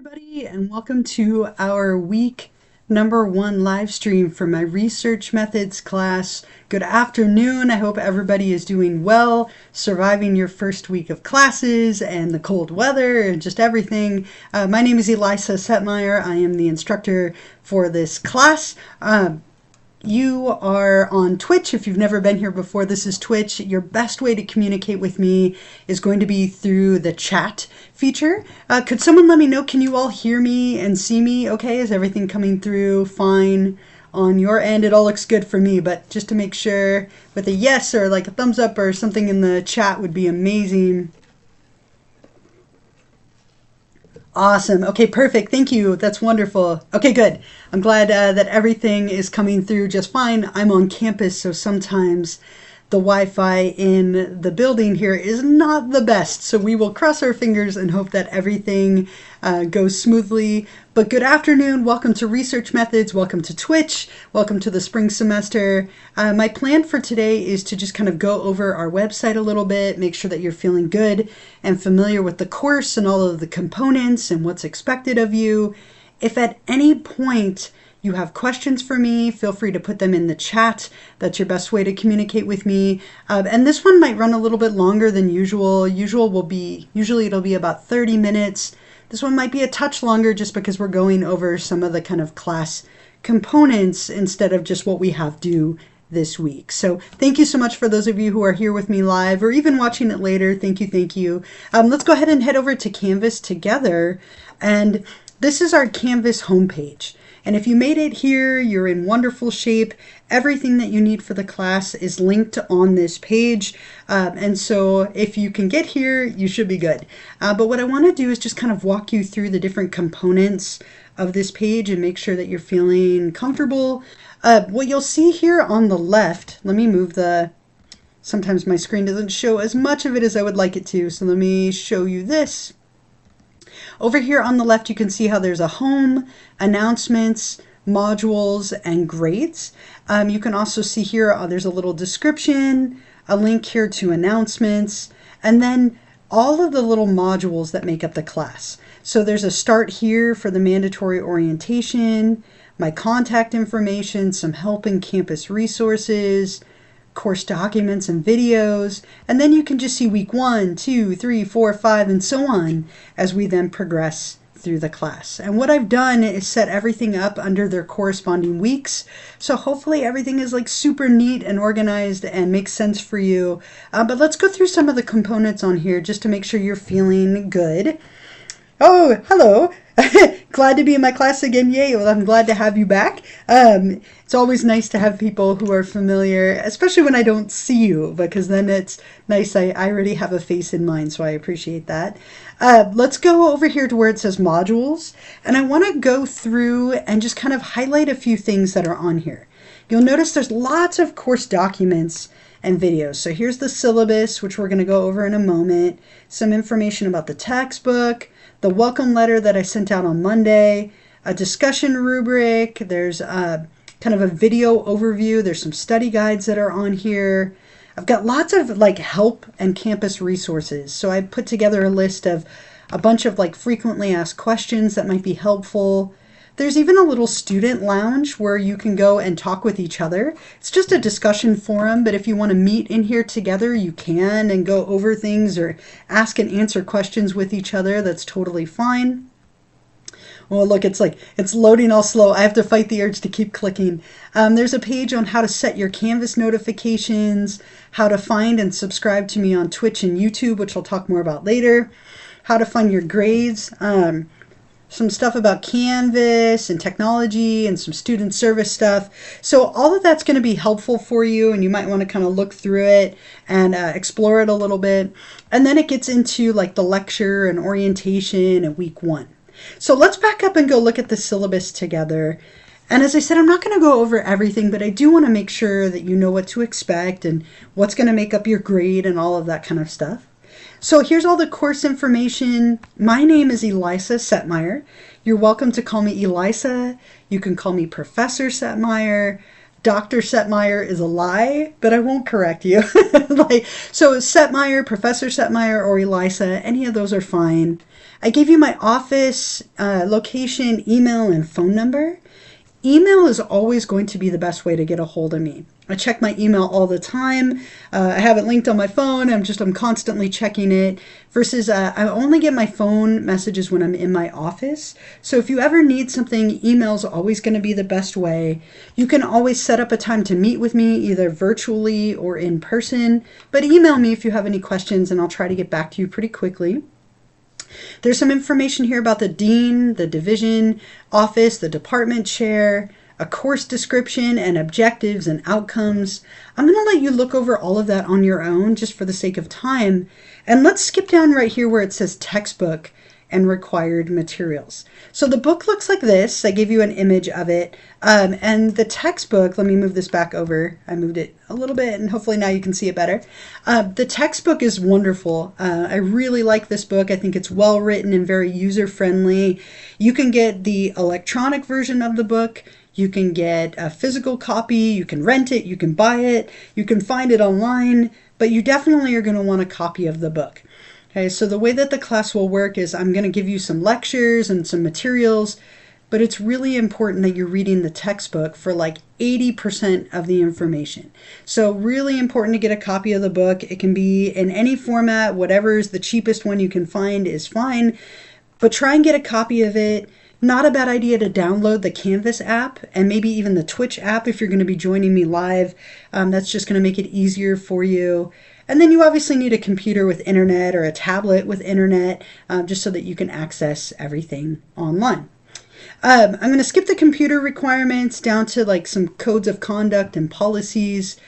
Everybody, and welcome to our week number 1 live stream for my research methods class. Good afternoon. I hope everybody is doing well, surviving your first week of classes and the cold weather and just everything. My name is Elisa Setmire. I am the instructor for this class. You are on Twitch. If you've never been here before, this is Twitch. Your best way to communicate with me is going to be through the chat feature. Could someone let me know, can you all hear me and see me okay? Is everything coming through fine on your end? It all looks good for me, but just to make sure, with a yes or like a thumbs up or something in the chat would be amazing. Awesome. Okay, perfect. Thank you. That's wonderful. Okay, good. I'm glad that everything is coming through just fine. I'm on campus, so sometimes the Wi-Fi in the building here is not the best. So we will cross our fingers and hope that everything goes smoothly. But good afternoon. Welcome to Research Methods. Welcome to Twitch. Welcome to the spring semester. My plan for today is to just kind of go over our website a little bit, make sure that you're feeling good and familiar with the course and all of the components and what's expected of you. If at any point you have questions for me, feel free to put them in the chat. That's your best way to communicate with me. And this one might run a little bit longer than usual. Usually it'll be about 30 minutes. This one might be a touch longer just because we're going over some of the kind of class components instead of just what we have due this week. So thank you so much for those of you who are here with me live or even watching it later. Thank you, thank you. Let's go ahead and head over to Canvas together. And this is our Canvas homepage. And if you made it here, you're in wonderful shape. Everything that you need for the class is linked on this page. And so if you can get here, you should be good. But what I want to do is just kind of walk you through the different components of this page and make sure that you're feeling comfortable. What you'll see here on the left, let me move sometimes my screen doesn't show as much of it as I would like it to. So let me show you this. Over here on the left, you can see how there's a home, announcements, modules, and grades. You can also see here there's a little description, a link here to announcements, and then all of the little modules that make up the class. So there's a start here for the mandatory orientation, my contact information, some help and campus resources, course documents and videos, and then you can just see week 1, 2, 3, 4, 5, and so on as we then progress through the class. And what I've done is set everything up under their corresponding weeks. So hopefully everything is like super neat and organized and makes sense for you. But let's go through some of the components on here just to make sure you're feeling good. Oh, hello. Glad to be in my class again. Yay. Well, I'm glad to have you back. It's always nice to have people who are familiar, especially when I don't see you, because then it's nice. I already have a face in mind, so I appreciate that. Let's go over here to where it says modules, and I want to go through and just kind of highlight a few things that are on here. You'll notice there's lots of course documents and videos. So here's the syllabus, which we're going to go over in a moment, some information about the textbook, the welcome letter that I sent out on Monday, a discussion rubric, there's kind of a video overview, there's some study guides that are on here. I've got lots of like help and campus resources. So I put together a list of a bunch of like frequently asked questions that might be helpful. There's even a little student lounge where you can go and talk with each other. It's just a discussion forum, but if you want to meet in here together, you can and go over things or ask and answer questions with each other. That's totally fine. Well, look, it's loading all slow. I have to fight the urge to keep clicking. There's a page on how to set your Canvas notifications, how to find and subscribe to me on Twitch and YouTube, which I'll talk more about later, how to find your grades, some stuff about Canvas and technology and some student service stuff. So all of that's going to be helpful for you, and you might want to kind of look through it and explore it a little bit. And then it gets into like the lecture and orientation and week 1. So let's back up and go look at the syllabus together. And as I said, I'm not going to go over everything, but I do want to make sure that you know what to expect and what's going to make up your grade and all of that kind of stuff. So here's all the course information. My name is Elisa Setmire. You're welcome to call me Elisa. You can call me Professor Setmire. Dr. Setmire is a lie, but I won't correct you. So Setmire, Professor Setmire, or Elisa, any of those are fine. I gave you my office, location, email, and phone number. Email is always going to be the best way to get a hold of me. I check my email all the time. I have it linked on my phone. I'm constantly checking it. Versus I only get my phone messages when I'm in my office. So if you ever need something, email is always going to be the best way. You can always set up a time to meet with me, either virtually or in person. But email me if you have any questions, and I'll try to get back to you pretty quickly. There's some information here about the dean, the division office, the department chair, a course description, and objectives and outcomes. I'm going to let you look over all of that on your own just for the sake of time. And let's skip down right here where it says textbook and required materials. So the book looks like this. I gave you an image of it. And the textbook, let me move this back over. I moved it a little bit and hopefully now you can see it better. The textbook is wonderful. I really like this book. I think it's well written and very user-friendly. You can get the electronic version of the book. You can get a physical copy. You can rent it. You can buy it. You can find it online. But you definitely are going to want a copy of the book. Okay, so the way that the class will work is I'm going to give you some lectures and some materials, but it's really important that you're reading the textbook for like 80% of the information. So really important to get a copy of the book. It can be in any format, whatever is the cheapest one you can find is fine, but try and get a copy of it. Not a bad idea to download the Canvas app and maybe even the Twitch app if you're going to be joining me live. That's just going to make it easier for you. And then you obviously need a computer with internet or a tablet with internet just so that you can access everything online. I'm going to skip the computer requirements down to like some codes of conduct and policies.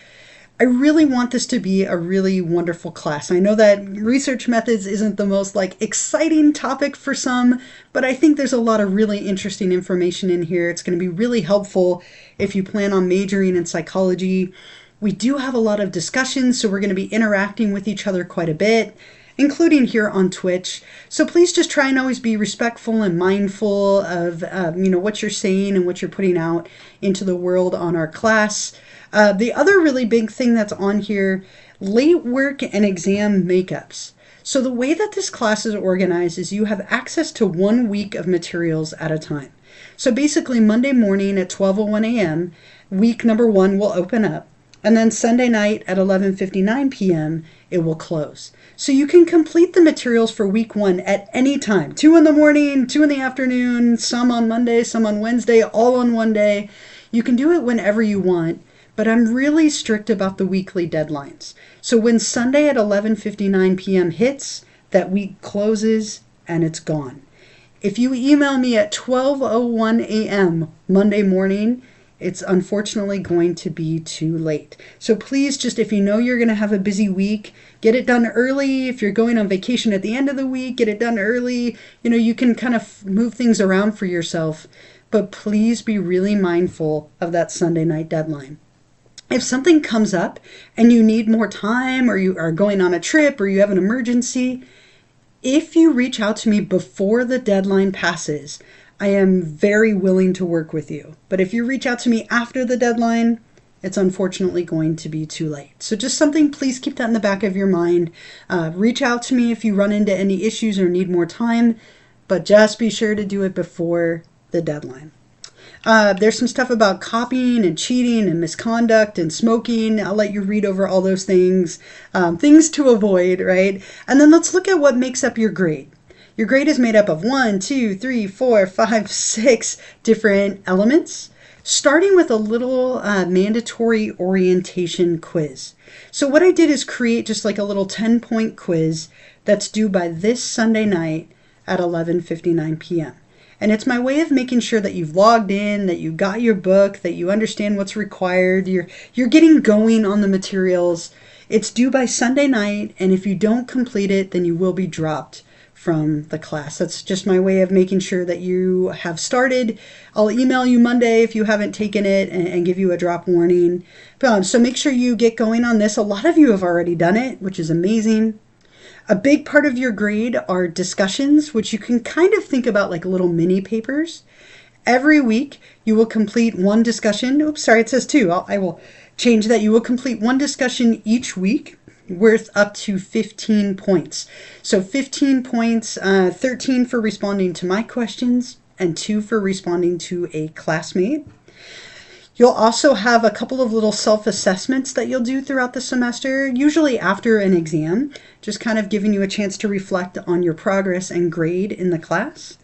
I really want this to be a really wonderful class. I know that research methods isn't the most like exciting topic for some, but I think there's a lot of really interesting information in here. It's going to be really helpful if you plan on majoring in psychology. We do have a lot of discussions, so we're going to be interacting with each other quite a bit, including here on Twitch. So please just try and always be respectful and mindful of what you're saying and what you're putting out into the world on our class. The other really big thing that's on here, late work and exam makeups. So the way that this class is organized is you have access to 1 week of materials at a time. So basically Monday morning at 12:01 a.m., week number 1 will open up. And then Sunday night at 11:59 p.m., it will close. So you can complete the materials for week 1 at any time. 2 in the morning, 2 in the afternoon, some on Monday, some on Wednesday, all on one day. You can do it whenever you want, but I'm really strict about the weekly deadlines. So when Sunday at 11:59 p.m. hits, that week closes and it's gone. If you email me at 12:01 a.m. Monday morning, it's unfortunately going to be too late. So please, just if you know you're going to have a busy week, get it done early. If you're going on vacation at the end of the week, get it done early. You can kind of move things around for yourself, but please be really mindful of that Sunday night deadline. If something comes up and you need more time, or you are going on a trip, or you have an emergency, if you reach out to me before the deadline passes, I am very willing to work with you. But if you reach out to me after the deadline, it's unfortunately going to be too late. So just something, please keep that in the back of your mind. Reach out to me if you run into any issues or need more time, but just be sure to do it before the deadline. There's some stuff about copying and cheating and misconduct and smoking. I'll let you read over all those things, things to avoid, right? And then let's look at what makes up your grade. Your grade is made up of 1, 2, 3, 4, 5, 6 different elements, starting with a little mandatory orientation quiz. So what I did is create just like a little 10-point quiz that's due by this Sunday night at 11:59 p.m. And it's my way of making sure that you've logged in, that you got your book, that you understand what's required, you're getting going on the materials. It's due by Sunday night, and if you don't complete it, then you will be dropped from the class. That's just my way of making sure that you have started. I'll email you Monday if you haven't taken it and give you a drop warning. So make sure you get going on this. A lot of you have already done it, which is amazing. A big part of your grade are discussions, which you can kind of think about like little mini papers. every week you will complete one discussion. Oops, sorry, it says two. I will change that. You will complete one discussion each week worth up to 15 points. So 15 points, 13 for responding to my questions and 2 for responding to a classmate. You'll also have a couple of little self-assessments that you'll do throughout the semester, usually after an exam, just kind of giving you a chance to reflect on your progress and grade in the class.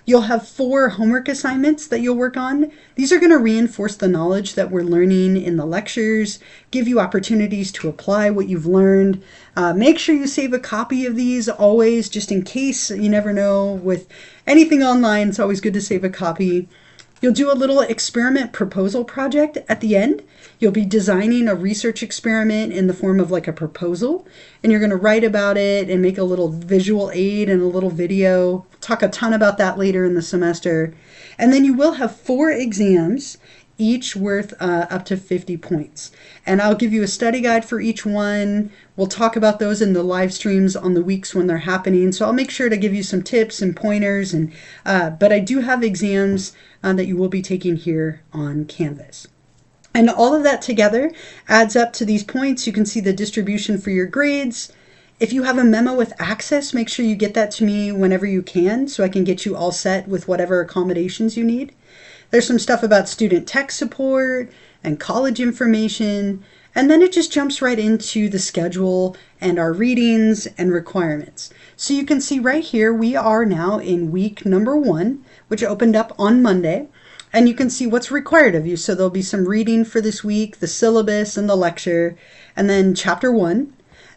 You'll have 4 homework assignments that you'll work on. These are going to reinforce the knowledge that we're learning in the lectures, give you opportunities to apply what you've learned. Make sure you save a copy of these always, just in case. You never know. With anything online, it's always good to save a copy. You'll do a little experiment proposal project at the end. You'll be designing a research experiment in the form of like a proposal, and you're going to write about it and make a little visual aid and a little video. Talk a ton about that later in the semester. And then you will have 4 exams, each worth up to 50 points. And I'll give you a study guide for each one. We'll talk about those in the live streams on the weeks when they're happening. So I'll make sure to give you some tips and pointers. But I do have exams that you will be taking here on Canvas. And all of that together adds up to these points. You can see the distribution for your grades. If you have a memo with access, make sure you get that to me whenever you can so I can get you all set with whatever accommodations you need. There's some stuff about student tech support and college information, and then it just jumps right into the schedule and our readings and requirements. So you can see right here, we are now in week number 1, which opened up on Monday, and you can see what's required of you. So there'll be some reading for this week, the syllabus and the lecture, and then chapter 1.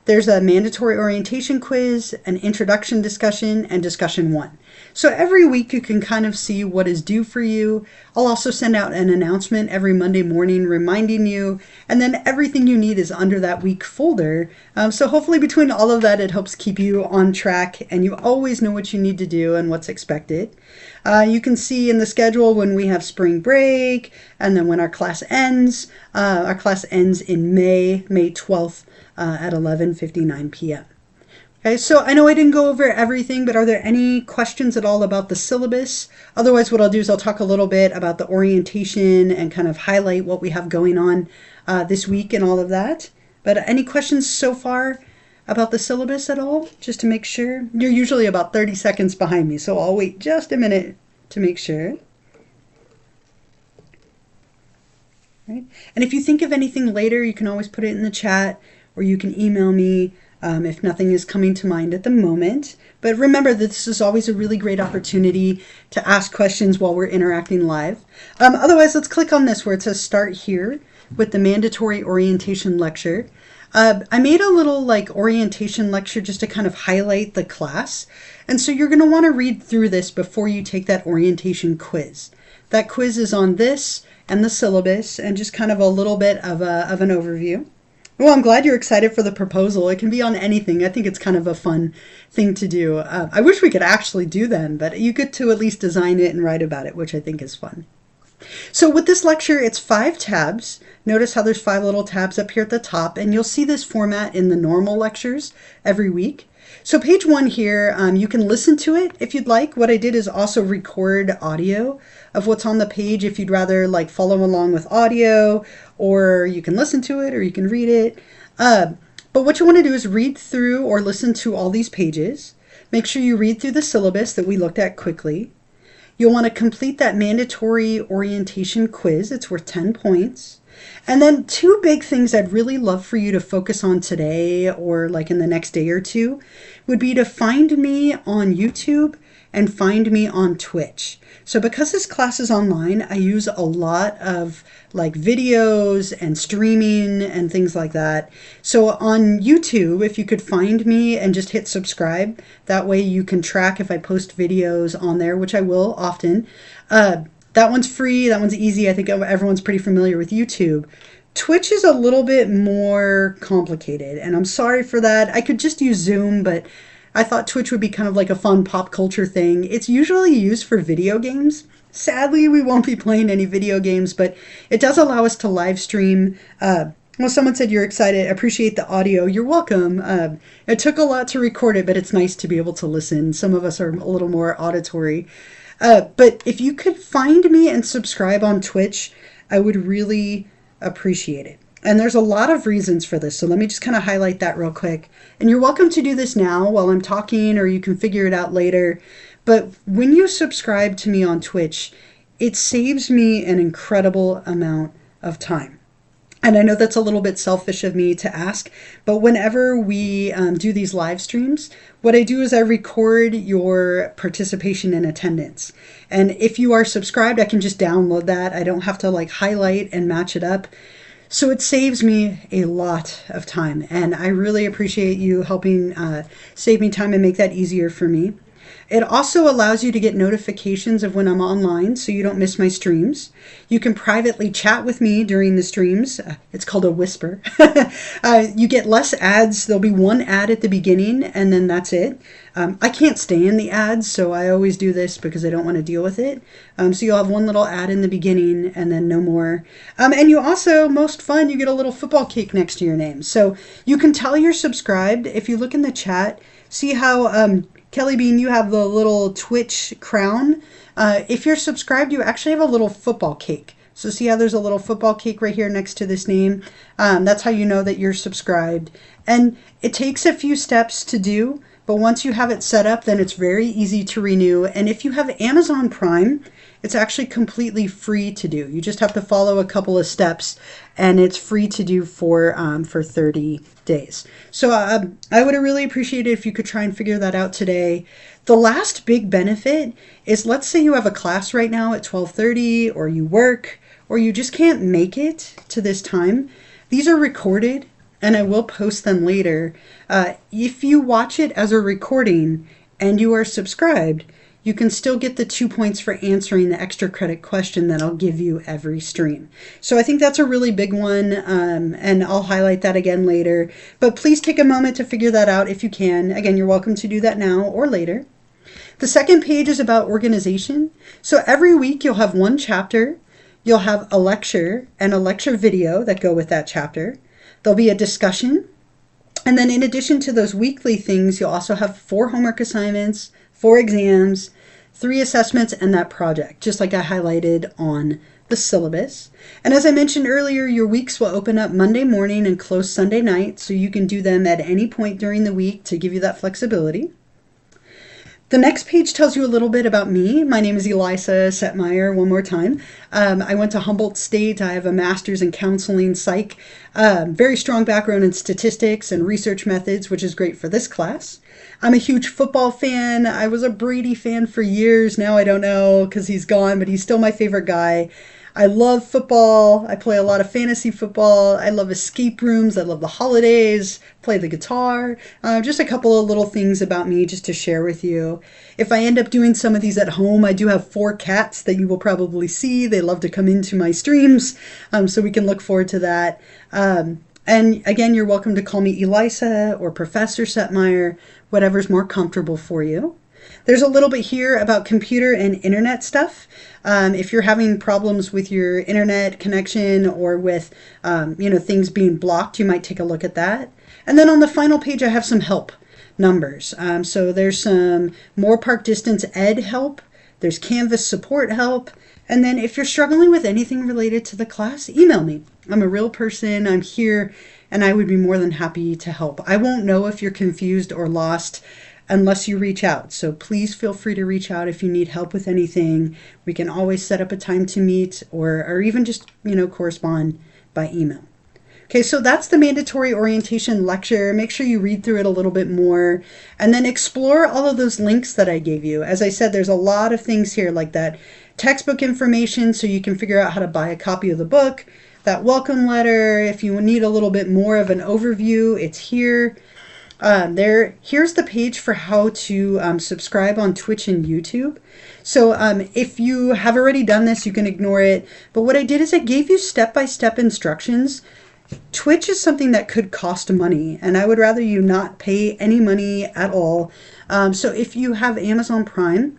There's a mandatory orientation quiz, an introduction discussion, and discussion 1. So every week you can kind of see what is due for you. I'll also send out an announcement every Monday morning reminding you, and then everything you need is under that week folder. So hopefully between all of that, it helps keep you on track and you always know what you need to do and what's expected. You can see in the schedule when we have spring break and then when our class ends. Our class ends in May 12th at 11:59 p.m. Okay, so I know I didn't go over everything, but are there any questions at all about the syllabus? Otherwise, what I'll do is I'll talk a little bit about the orientation and kind of highlight what we have going on this week and all of that. But any questions so far about the syllabus at all? Just to make sure. You're usually about 30 seconds behind me, so I'll wait just a minute to make sure. Right. And if you think of anything later, you can always put it in the chat or you can email me if nothing is coming to mind at the moment. But remember that this is always a really great opportunity to ask questions while we're interacting live. Otherwise, let's click on this where it says start here with the mandatory orientation lecture. I made a little like orientation lecture just to kind of highlight the class. And so you're going to want to read through this before you take that orientation quiz. That quiz is on this and the syllabus and just kind of a little bit of an overview. Well, I'm glad you're excited for the proposal. It can be on anything. I think it's kind of a fun thing to do. I wish we could actually do them, but you get to at least design it and write about it, which I think is fun. So with this lecture, it's 5 tabs. Notice how there's 5 little tabs up here at the top, and you'll see this format in the normal lectures every week. So page 1 here, you can listen to it if you'd like. What I did is also record audio of what's on the page if you'd rather like follow along with audio, or you can listen to it or you can read it. But what you want to do is read through or listen to all these pages. Make sure you read through the syllabus that we looked at quickly. You'll want to complete that mandatory orientation quiz. It's worth 10 points. And then 2 big things I'd really love for you to focus on today or like in the next day or 2 would be to find me on YouTube and find me on Twitch. So because this class is online, I use a lot of like videos and streaming and things like that. So on YouTube, if you could find me and just hit subscribe, that way you can track if I post videos on there, which I will often. That one's free, that one's easy. I think everyone's pretty familiar with YouTube. Twitch is a little bit more complicated, and I'm sorry for that. I could just use Zoom, but I thought Twitch would be kind of like a fun pop culture thing. It's usually used for video games. Sadly, we won't be playing any video games, but it does allow us to live stream. Well, someone said you're excited. Appreciate the audio. You're welcome. It took a lot to record it, but it's nice to be able to listen. Some of us are a little more auditory. But if you could find me and subscribe on Twitch, I would really appreciate it. And there's a lot of reasons for this, so let me just kind of highlight that real quick. And you're welcome to do this now while I'm talking, or you can figure it out later. But when you subscribe to me on Twitch, it saves me an incredible amount of time. And I know that's a little bit selfish of me to ask, but whenever we do these live streams, what I do is I record your participation and attendance. And if you are subscribed, I can just download that. I don't have to like highlight and match it up. So it saves me a lot of time, and I really appreciate you helping save me time and make that easier for me. It also allows you to get notifications of when I'm online so you don't miss my streams. You can privately chat with me during the streams. It's called a whisper. You get less ads. There'll be one ad at the beginning and then that's it. I can't stand the ads, so I always do this because I don't want to deal with it. So you'll have one little ad in the beginning and then no more. And you also, most fun, you get a little football cake next to your name. So you can tell you're subscribed. If you look in the chat, see how Kelly Bean, you have the little Twitch crown. If you're subscribed, you actually have a little football cake. So see how there's a little football cake right here next to this name? That's how you know that you're subscribed. And it takes a few steps to do, but once you have it set up, then it's very easy to renew. And if you have Amazon Prime, it's actually completely free to do. You just have to follow a couple of steps, and it's free to do for 30 days. So I would really appreciate it if you could try and figure that out today. The last big benefit is, let's say you have a class right now at 12:30, or you work, or you just can't make it to this time. These are recorded, and I will post them later. If you watch it as a recording and you are subscribed, you can still get the 2 points for answering the extra credit question that I'll give you every stream. So I think that's a really big one, and I'll highlight that again later. But please take a moment to figure that out if you can. Again, you're welcome to do that now or later. The second page is about organization. So every week you'll have one chapter. You'll have a lecture and a lecture video that go with that chapter. There'll be a discussion. And then in addition to those weekly things, you'll also have 4 homework assignments, 4 exams, 3 assessments, and that project, just like I highlighted on the syllabus. And as I mentioned earlier, your weeks will open up Monday morning and close Sunday night, so you can do them at any point during the week to give you that flexibility. The next page tells you a little bit about me. My name is Elisa Setmire, one more time. I went to Humboldt State. I have a master's in counseling psych. Very strong background in statistics and research methods, which is great for this class. I'm a huge football fan. I was a Brady fan for years. Now I don't know because he's gone, but he's still my favorite guy. I love football. I play a lot of fantasy football. I love escape rooms. I love the holidays, play the guitar. Just a couple of little things about me just to share with you. If I end up doing some of these at home, I do have 4 cats that you will probably see. They love to come into my streams, so we can look forward to that. And again, you're welcome to call me Elisa or Professor Setmire, whatever's more comfortable for you. There's a little bit here about computer and internet stuff. If you're having problems with your internet connection or with things being blocked, you might take a look at that. And then on the final page, I have some help numbers. So there's some Moore Park Distance Ed help. There's Canvas support help. And then if you're struggling with anything related to the class, email me. I'm a real person. I'm here, and I would be more than happy to help. I won't know if you're confused or lost unless you reach out. So please feel free to reach out if you need help with anything. We can always set up a time to meet or even just, correspond by email. Okay, so that's the mandatory orientation lecture. Make sure you read through it a little bit more and then explore all of those links that I gave you. As I said, there's a lot of things here like that textbook information so you can figure out how to buy a copy of the book, that welcome letter. If you need a little bit more of an overview, it's here. Here's the page for how to subscribe on Twitch and YouTube. So if you have already done this, you can ignore it. But what I did is I gave you step-by-step instructions. Twitch is something that could cost money, and I would rather you not pay any money at all. So if you have Amazon Prime,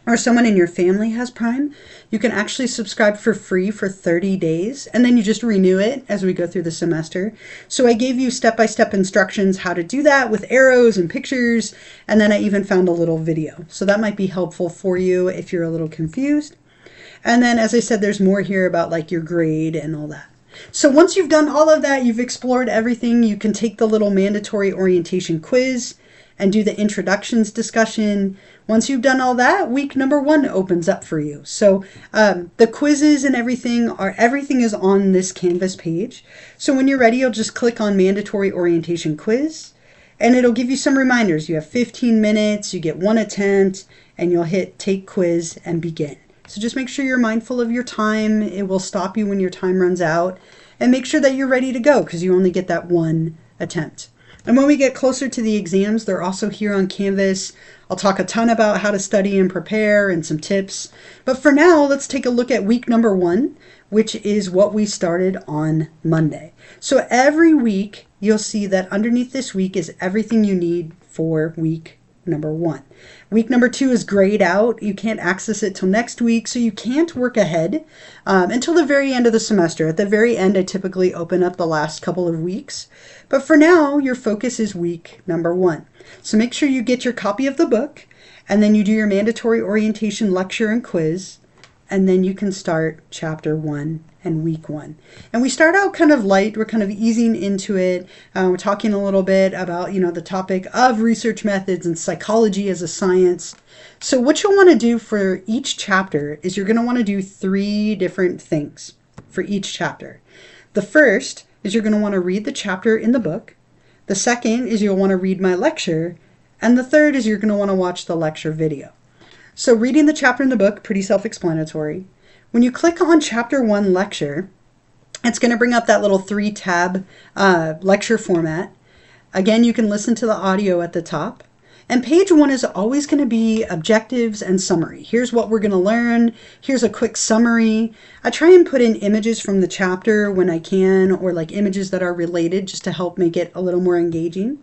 or someone in your family has Prime, you can actually subscribe for free for 30 days, and then you just renew it as we go through the semester. So I gave you step-by-step instructions how to do that with arrows and pictures, and then I even found a little video. So that might be helpful for you if you're a little confused. And then, as I said, there's more here about like your grade and all that. So once you've done all of that, you've explored everything, you can take the little mandatory orientation quiz and do the introductions discussion. Once you've done all that, week number 1 opens up for you. So the quizzes and everything is on this Canvas page. So when you're ready, you'll just click on mandatory orientation quiz, and it'll give you some reminders. You have 15 minutes, you get 1 attempt, and you'll hit take quiz and begin. So just make sure you're mindful of your time. It will stop you when your time runs out, and make sure that you're ready to go because you only get that 1 attempt. And when we get closer to the exams, they're also here on Canvas. I'll talk a ton about how to study and prepare and some tips. But for now, let's take a look at week number 1, which is what we started on Monday. So every week, you'll see that underneath this week is everything you need for week number 1. Week number 2 is grayed out. You can't access it till next week, so you can't work ahead until the very end of the semester. At the very end, I typically open up the last couple of weeks. But for now, your focus is week number 1. So make sure you get your copy of the book, and then you do your mandatory orientation lecture and quiz, and then you can start chapter 1 and week 1. And we start out kind of light. We're kind of easing into it. We're talking a little bit about, the topic of research methods and psychology as a science. So what you'll want to do for each chapter is you're going to want to do 3 different things for each chapter. The first is you're going to want to read the chapter in the book. The second is you'll want to read my lecture. And the third is you're going to want to watch the lecture video. So reading the chapter in the book, pretty self-explanatory. When you click on chapter 1 lecture, it's going to bring up that little 3-tab lecture format. Again, you can listen to the audio at the top. And page 1 is always going to be objectives and summary. Here's what we're going to learn. Here's a quick summary. I try and put in images from the chapter when I can, or like images that are related just to help make it a little more engaging.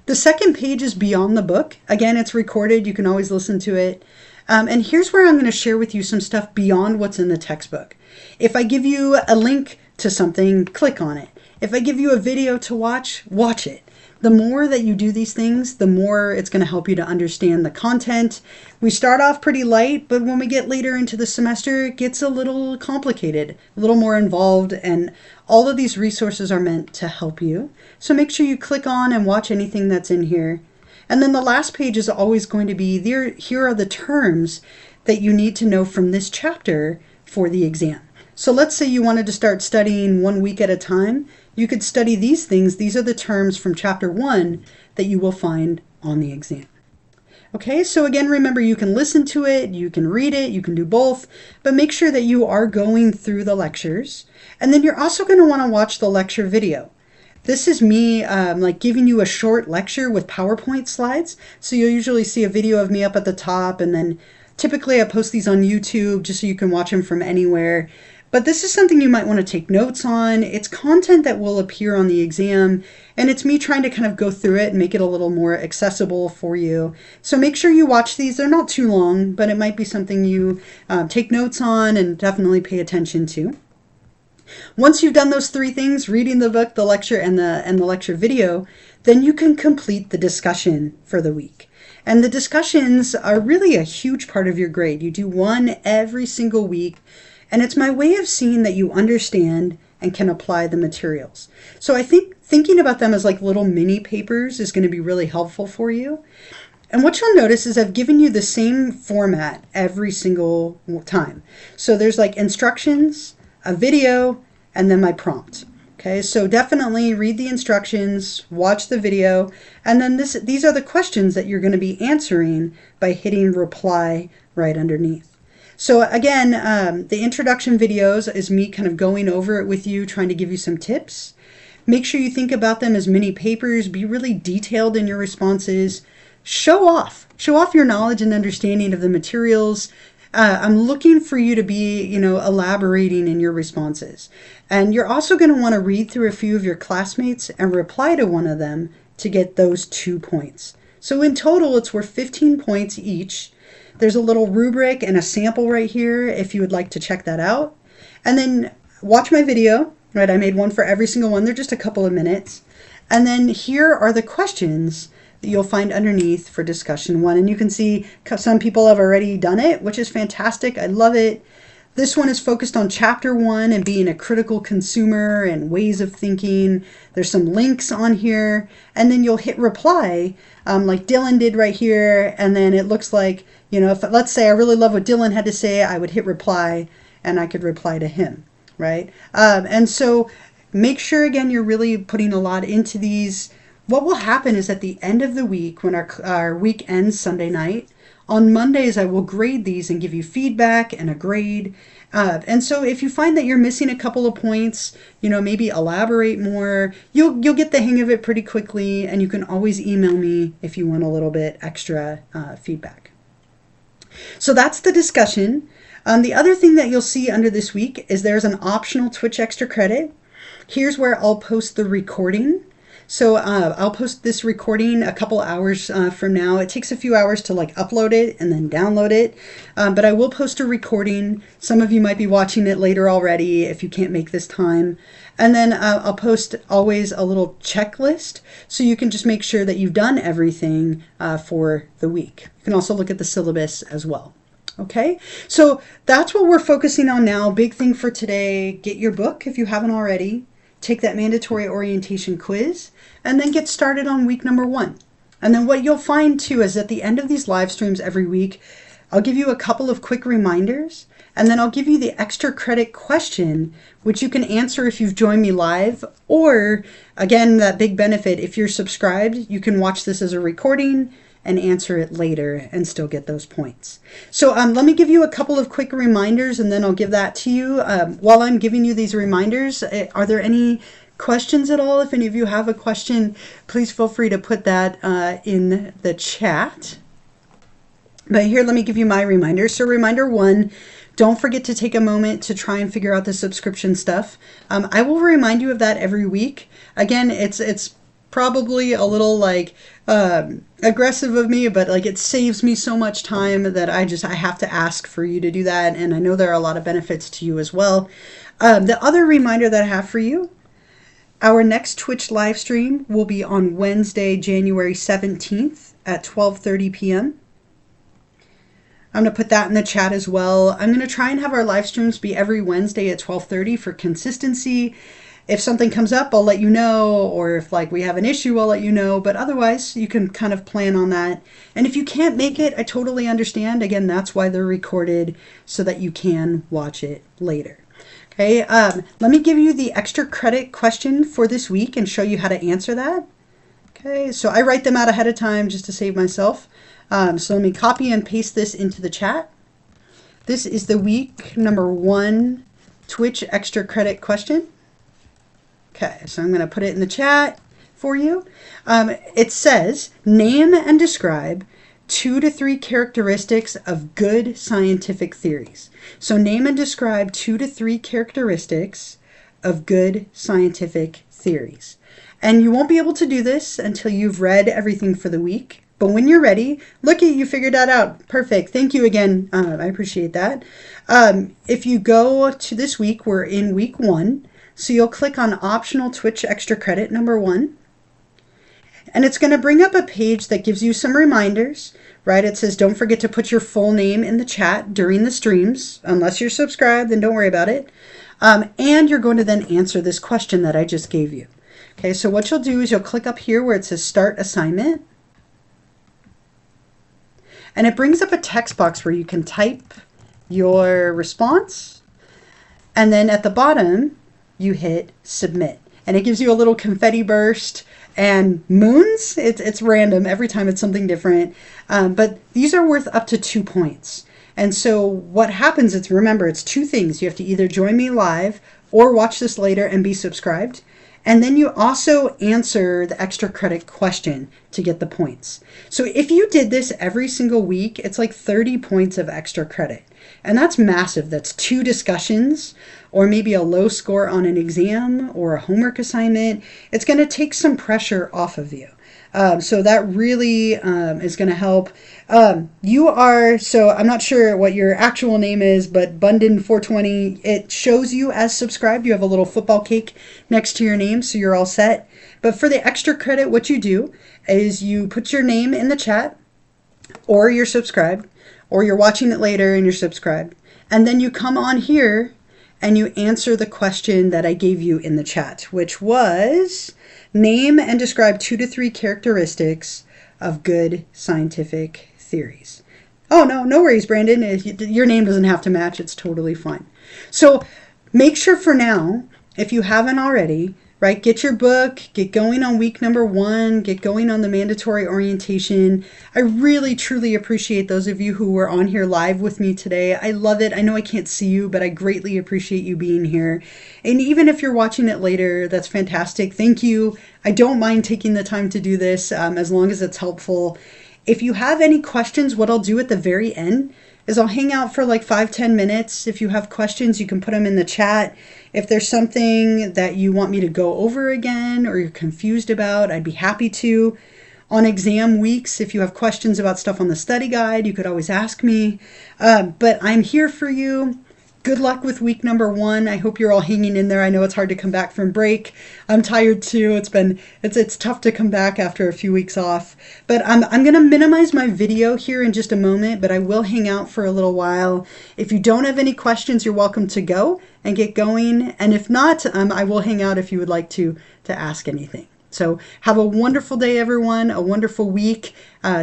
The second page is beyond the book. Again, it's recorded. You can always listen to it. And here's where I'm going to share with you some stuff beyond what's in the textbook. If I give you a link to something, click on it. If I give you a video to watch, watch it. The more that you do these things, the more it's going to help you to understand the content. We start off pretty light, but when we get later into the semester, it gets a little complicated, a little more involved, and all of these resources are meant to help you. So make sure you click on and watch anything that's in here. And then the last page is always going to be, here are the terms that you need to know from this chapter for the exam. So let's say you wanted to start studying 1 week at a time. You could study these things. These are the terms from chapter 1 that you will find on the exam. Okay, so again, remember, you can listen to it, you can read it, you can do both, but make sure that you are going through the lectures. And then you're also going to want to watch the lecture video. This is me like giving you a short lecture with PowerPoint slides. So you'll usually see a video of me up at the top, and then typically I post these on YouTube just so you can watch them from anywhere. But this is something you might want to take notes on. It's content that will appear on the exam, and it's me trying to kind of go through it and make it a little more accessible for you. So make sure you watch these. They're not too long, but it might be something you take notes on and definitely pay attention to. Once you've done those 3 things, reading the book, the lecture, and the lecture video, then you can complete the discussion for the week. And the discussions are really a huge part of your grade. You do 1 every single week, and it's my way of seeing that you understand and can apply the materials. So I think thinking about them as like little mini papers is going to be really helpful for you. And what you'll notice is I've given you the same format every single time. So there's like instructions, a video, and then my prompt. Okay, so definitely read the instructions, watch the video, and then these are the questions that you're going to be answering by hitting reply right underneath. So again, the introduction videos is me kind of going over it with you, trying to give you some tips. Make sure you think about them as mini papers. Be really detailed in your responses. Show off your knowledge and understanding of the materials. I'm looking for you to be, elaborating in your responses. And you're also going to want to read through a few of your classmates and reply to one of them to get those 2 points. So in total, it's worth 15 points each. There's a little rubric and a sample right here if you would like to check that out. And then watch my video, right? I made one for every single one. They're just a couple of minutes. And then here are the questions that you'll find underneath for discussion 1. And you can see some people have already done it, which is fantastic. I love it. This one is focused on chapter 1 and being a critical consumer and ways of thinking. There's some links on here, and then you'll hit reply like Dylan did right here. And then it looks like, you know, if let's say I really love what Dylan had to say, I would hit reply and I could reply to him, right? And so make sure, again, you're really putting a lot into these. What will happen is at the end of the week, when our week ends Sunday night, on Mondays I will grade these and give you feedback and a grade. And so if you find that you're missing a couple of points, you know, maybe elaborate more, you'll get the hang of it pretty quickly, and you can always email me if you want a little bit extra feedback. So that's the discussion. The other thing that you'll see under this week is there's an optional Twitch extra credit. Here's where I'll post the recording. So I'll post this recording a couple hours from now. It takes a few hours to like upload it and then download it. But I will post a recording. Some of you might be watching it later already if you can't make this time. And then I'll post always a little checklist so you can just make sure that you've done everything for the week. You can also look at the syllabus as well. Okay, so that's what we're focusing on now. Big thing for today, get your book if you haven't already. Take that mandatory orientation quiz, and then get started on week number 1. And then what you'll find too is at the end of these live streams every week, I'll give you a couple of quick reminders, and then I'll give you the extra credit question, which you can answer if you've joined me live, or again, that big benefit, if you're subscribed, you can watch this as a recording and answer it later and still get those points. So let me give you a couple of quick reminders, and then I'll give that to you. While I'm giving you these reminders, are there any questions at all? If any of you have a question, please feel free to put that in the chat. But here, let me give you my reminders. So reminder 1, don't forget to take a moment to try and figure out the subscription stuff. I will remind you of that every week. Again, it's probably a little like aggressive of me, but like it saves me so much time that I have to ask for you to do that. And I know there are a lot of benefits to you as well. The other reminder that I have for you, our next Twitch live stream will be on Wednesday, January 17th at 12:30 p.m. I'm going to put that in the chat as well. I'm going to try and have our live streams be every Wednesday at 12:30 for consistency. If something comes up, I'll let you know, or if like we have an issue, I'll let you know, but otherwise you can kind of plan on that. And if you can't make it, I totally understand. Again, that's why they're recorded, so that you can watch it later. Okay, let me give you the extra credit question for this week and show you how to answer that. Okay, so I write them out ahead of time just to save myself. So let me copy and paste this into the chat. This is the week number 1 Twitch extra credit question. Okay, so I'm going to put it in the chat for you. It says, name and describe 2 to 3 characteristics of good scientific theories. So name and describe 2 to 3 characteristics of good scientific theories. And you won't be able to do this until you've read everything for the week. But when you're ready, look at you figured that out. Perfect. Thank you again. I appreciate that. If you go to this week, we're in week 1. So you'll click on optional Twitch extra credit number 1. And it's going to bring up a page that gives you some reminders, right? It says, don't forget to put your full name in the chat during the streams. Unless you're subscribed, then don't worry about it. And you're going to then answer this question that I just gave you. Okay, so what you'll do is you'll click up here where it says start assignment. And it brings up a text box where you can type your response. And then at the bottom, you hit submit. And it gives you a little confetti burst and moons. It's random. Every time it's something different. But these are worth up to 2 points. And so what happens is, remember, it's 2 things. You have to either join me live or watch this later and be subscribed. And then you also answer the extra credit question to get the points. So if you did this every single week, it's like 30 points of extra credit. And that's massive. That's 2 discussions, or maybe a low score on an exam or a homework assignment. It's going to take some pressure off of you. So that really is going to help. You are, so I'm not sure what your actual name is, but Bundin420, it shows you as subscribed. You have a little football cake next to your name, so you're all set. But for the extra credit, what you do is you put your name in the chat, or you're subscribed, or you're watching it later and you're subscribed. And then you come on here and you answer the question that I gave you in the chat, which was name and describe 2 to 3 characteristics of good scientific theories. Oh, no, no worries, Brandon. Your name doesn't have to match. It's totally fine. So make sure for now, if you haven't already, right, get your book, get going on week number 1, get going on the mandatory orientation. I really, truly appreciate those of you who were on here live with me today. I love it. I know I can't see you, but I greatly appreciate you being here. And even if you're watching it later, that's fantastic. Thank you. I don't mind taking the time to do this as long as it's helpful. If you have any questions, what I'll do at the very end is I'll hang out for like 5-10 minutes. If you have questions, you can put them in the chat. If there's something that you want me to go over again or you're confused about, I'd be happy to. On exam weeks, if you have questions about stuff on the study guide, you could always ask me. But I'm here for you. Good luck with week number 1. I hope you're all hanging in there. I know it's hard to come back from break. I'm tired too. It's tough to come back after a few weeks off. But I'm going to minimize my video here in just a moment, but I will hang out for a little while. If you don't have any questions, you're welcome to go and get going. And if not, I will hang out if you would like to ask anything. So have a wonderful day, everyone, a wonderful week.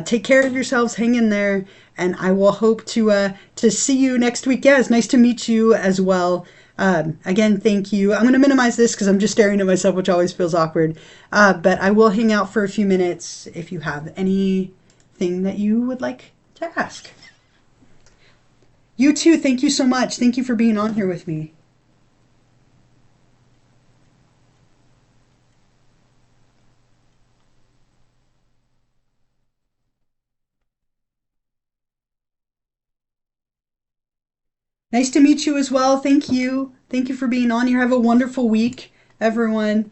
Take care of yourselves, hang in there, and I will hope to see you next week. Yeah, it's nice to meet you as well. Again, thank you. I'm going to minimize this because I'm just staring at myself, which always feels awkward. But I will hang out for a few minutes if you have anything that you would like to ask. You too, thank you so much. Thank you for being on here with me. Nice to meet you as well. Thank you. Thank you for being on here. Have a wonderful week, everyone.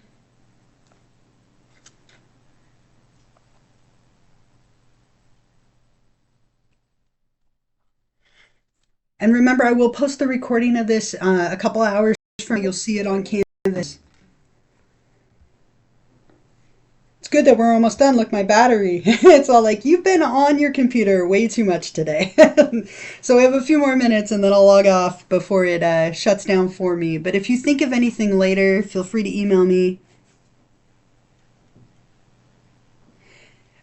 And remember, I will post the recording of this a couple hours from now. You'll see it on Canvas. It's good that we're almost done. Look, my battery. It's all like, you've been on your computer way too much today. So we have a few more minutes and then I'll log off before it shuts down for me. But if you think of anything later, feel free to email me.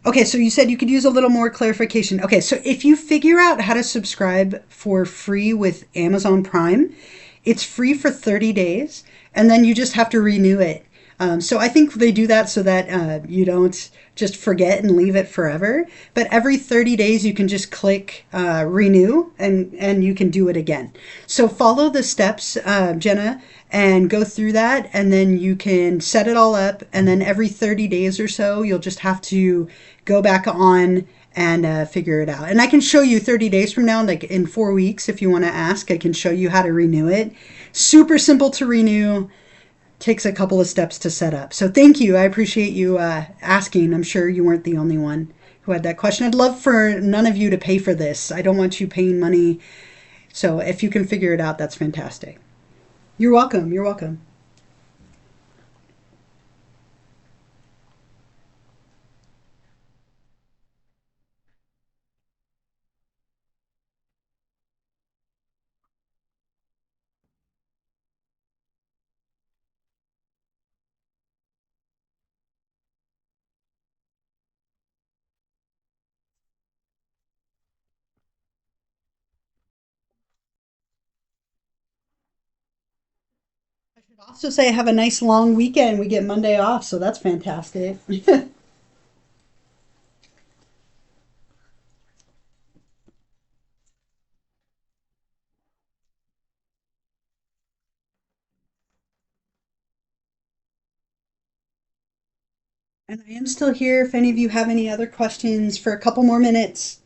Okay, so you said you could use a little more clarification. Okay, so if you figure out how to subscribe for free with Amazon Prime, it's free for 30 days and then you just have to renew it. So I think they do that so that you don't just forget and leave it forever. But every 30 days you can just click renew and you can do it again. So follow the steps, Jenna, and go through that and then you can set it all up. And then every 30 days or so, you'll just have to go back on and figure it out. And I can show you 30 days from now, like in 4 weeks, if you want to ask, I can show you how to renew it. Super simple to renew. Takes a couple of steps to set up. So thank you. I appreciate you asking. I'm sure you weren't the only one who had that question. I'd love for none of you to pay for this. I don't want you paying money. So if you can figure it out, that's fantastic. You're welcome. You're welcome. I should also say have a nice long weekend. We get Monday off, so that's fantastic. And I am still here if any of you have any other questions for a couple more minutes.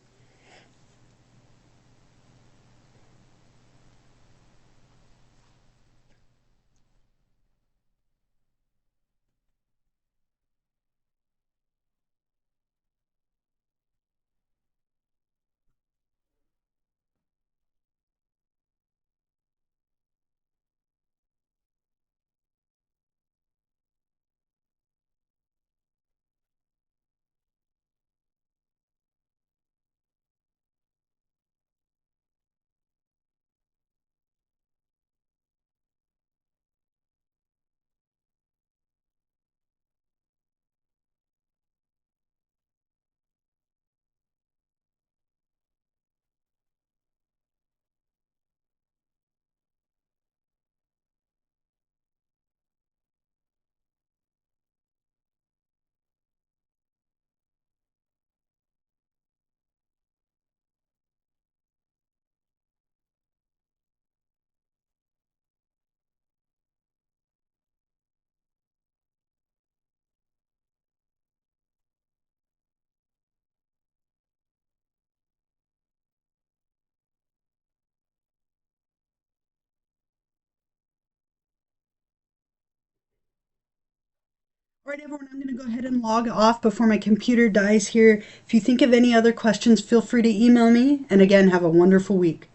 All right, everyone, I'm going to go ahead and log off before my computer dies here. If you think of any other questions, feel free to email me. And again, have a wonderful week.